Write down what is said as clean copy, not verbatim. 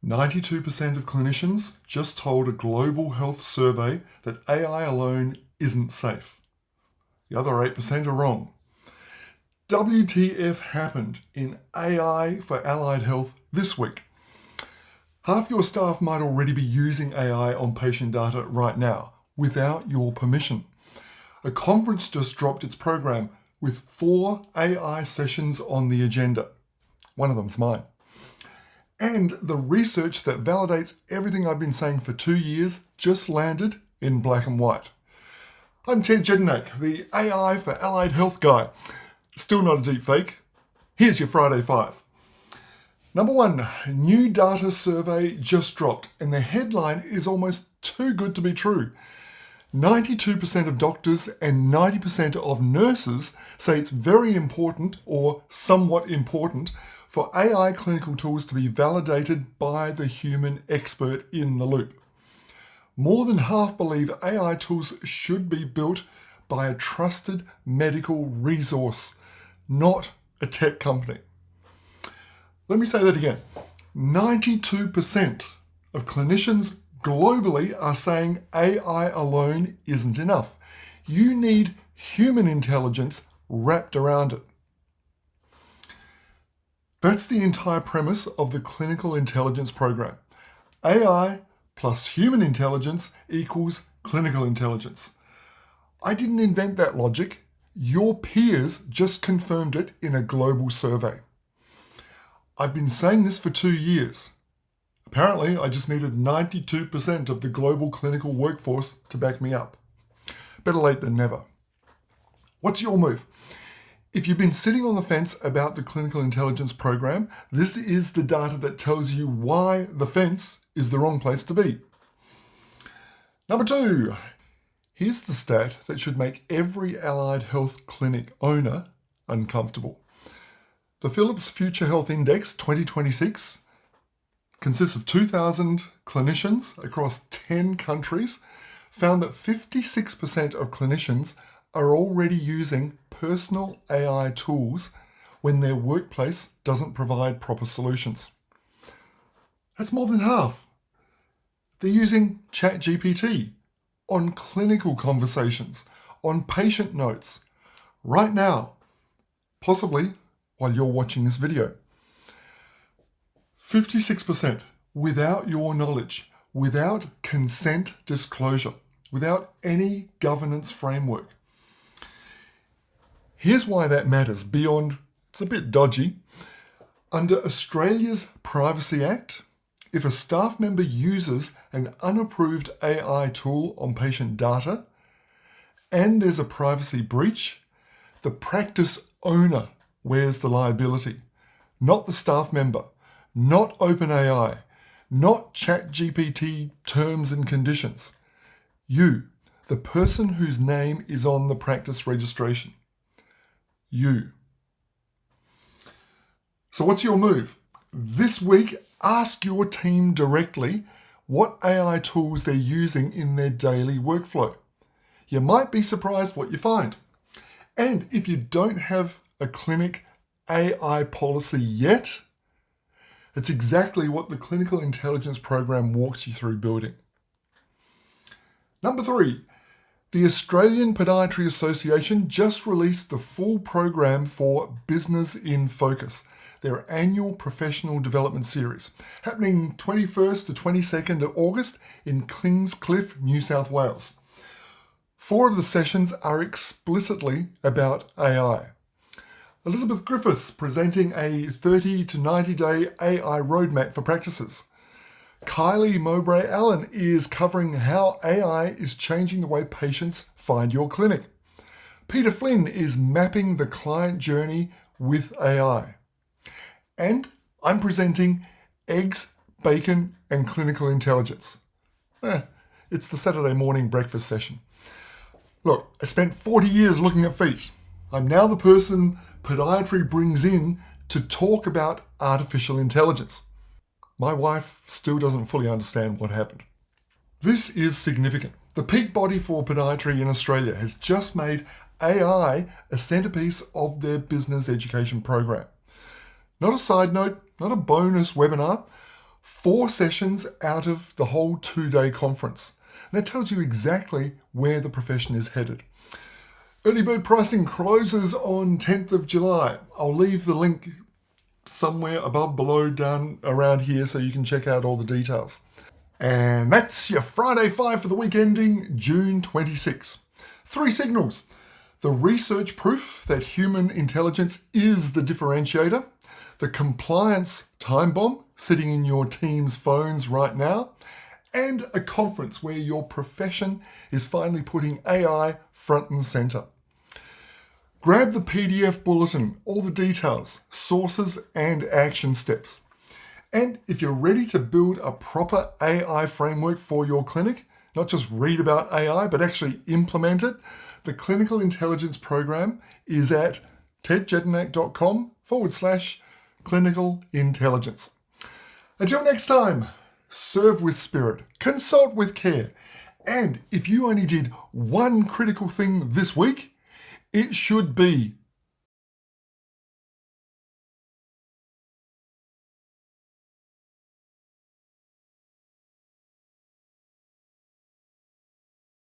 92% of clinicians just told a global health survey that AI alone isn't safe. The other 8% are wrong. WTF happened in AI for allied health this week? Half your staff might already be using AI on patient data right now, without your permission. A conference just dropped its program with 4 AI sessions on the agenda. One of them's mine. And the research that validates everything I've been saying for 2 years just landed in black and white. I'm Ted Jedinak, the AI for allied health guy. Still not a deep fake. Here's your Friday 5. Number 1, new data survey just dropped, and the headline is almost too good to be true. 92% of doctors and 90% of nurses say it's very important or somewhat important for AI clinical tools to be validated by the human expert in the loop. More than half believe AI tools should be built by a trusted medical resource, not a tech company. Let me say that again. 92% of clinicians globally are saying AI alone isn't enough. You need human intelligence wrapped around it. That's the entire premise of the Clinical Intelligence Program. AI plus human intelligence equals clinical intelligence. I didn't invent that logic. Your peers just confirmed it in a global survey. I've been saying this for 2 years. Apparently, I just needed 92% of the global clinical workforce to back me up. Better late than never. What's your move? If you've been sitting on the fence about the Clinical Intelligence Program, this is the data that tells you why the fence is the wrong place to be. Number 2, here's the stat that should make every allied health clinic owner uncomfortable. The Philips Future Health Index 2026 consists of 2,000 clinicians across 10 countries, found that 56% of clinicians are already using personal AI tools when their workplace doesn't provide proper solutions. That's more than half. They're using ChatGPT on clinical conversations, on patient notes, right now, possibly while you're watching this video. 56% without your knowledge, without consent disclosure, without any governance framework. Here's why that matters beyond, it's a bit dodgy. Under Australia's Privacy Act, if a staff member uses an unapproved AI tool on patient data and there's a privacy breach, the practice owner wears the liability, not the staff member, not OpenAI, not ChatGPT terms and conditions. You, the person whose name is on the practice registration. You. So what's your move? This week, ask your team directly what AI tools they're using in their daily workflow. You might be surprised what you find. And if you don't have a clinic AI policy yet, it's exactly what the Clinical Intelligence Program walks you through building. Number 3, the Australian Podiatry Association just released the full program for Business in Focus, their annual professional development series, happening 21st to 22nd of August in Kingscliff, New South Wales. 4 of the sessions are explicitly about AI. Elizabeth Griffiths presenting a 30 to 90 day AI roadmap for practices. Kylie Mowbray Allen is covering how AI is changing the way patients find your clinic. Peter Flynn is mapping the client journey with AI. And I'm presenting Eggs, Bacon and Clinical Intelligence. It's the Saturday morning breakfast session. Look, I spent 40 years looking at feet. I'm now the person podiatry brings in to talk about artificial intelligence. My wife still doesn't fully understand what happened. This is significant. The peak body for podiatry in Australia has just made AI a centerpiece of their business education program. Not a side note, not a bonus webinar. 4 sessions out of the whole 2-day conference. And that tells you exactly where the profession is headed. Early bird pricing closes on 10th of July. I'll leave the link somewhere above, below, down around here so you can check out all the details. And that's your Friday 5 for the week ending June 26. 3 signals. The research proof that human intelligence is the differentiator. The compliance time bomb sitting in your team's phones right now. And a conference where your profession is finally putting AI front and center. Grab the PDF bulletin, all the details, sources, and action steps. And if you're ready to build a proper AI framework for your clinic, not just read about AI, but actually implement it, the Clinical Intelligence Program is at tedjedinak.com/clinical intelligence. Until next time, serve with spirit, consult with care, and if you only did one critical thing this week, it should be